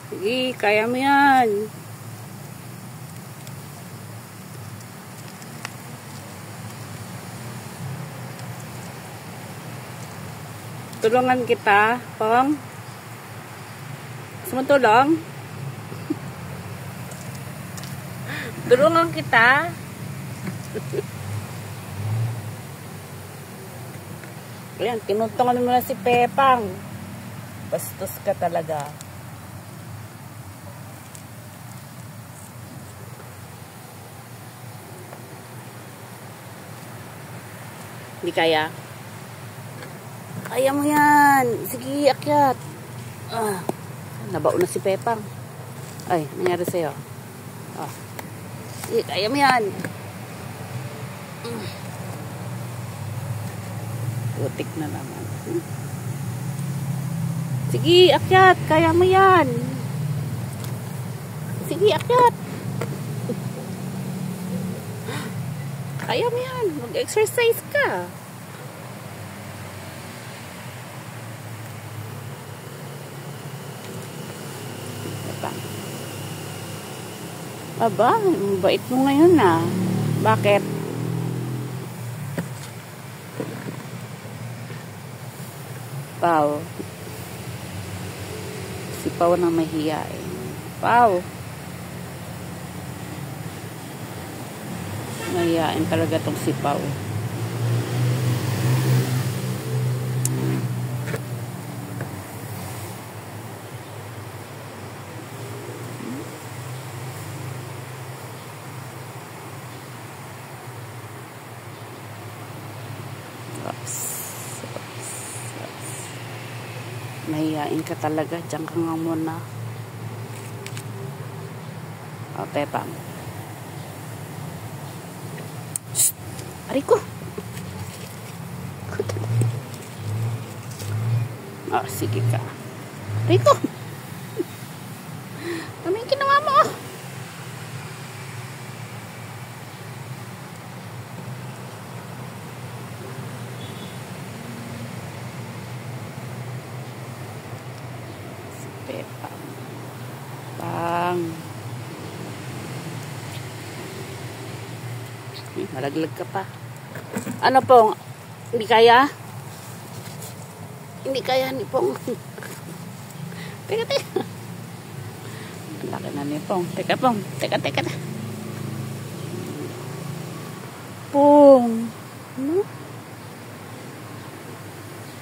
Sige, kaya mo yan. Tulungan kita, Pong. Gusto mo tulong? Tulungan kita. Ayan, tinutulungan mo na si Pepang. Bastos ka talaga. Hindi kaya? Kaya mo yan. Sige, akyat. Nabaon na si Pepang. Ay, nangyari sa'yo. Sige, kaya mo yan. Putik na naman. Sige, akyat. Kaya mo yan. Sige, akyat. Kaya mo yan. Mag-exercise ka. Aba, bait mo ngayon ah. Bakit? Pao. Si Pao na mahiyain. Pao. Mahiyain talaga tong si Pao. Mahihain ka talaga. Diyan ka nga muna. O, Pepang. Shhh! Aray ko! O, sige ka. Aray ko! Ano yung ginawa mo? Pepang. Pang. Malaglag ka pa. Ano Pong? Hindi kaya? Hindi kaya ni Pong. Teka, teka. Ang laki na ni Pong. Teka, Pong. Teka, teka. Pong. Ano?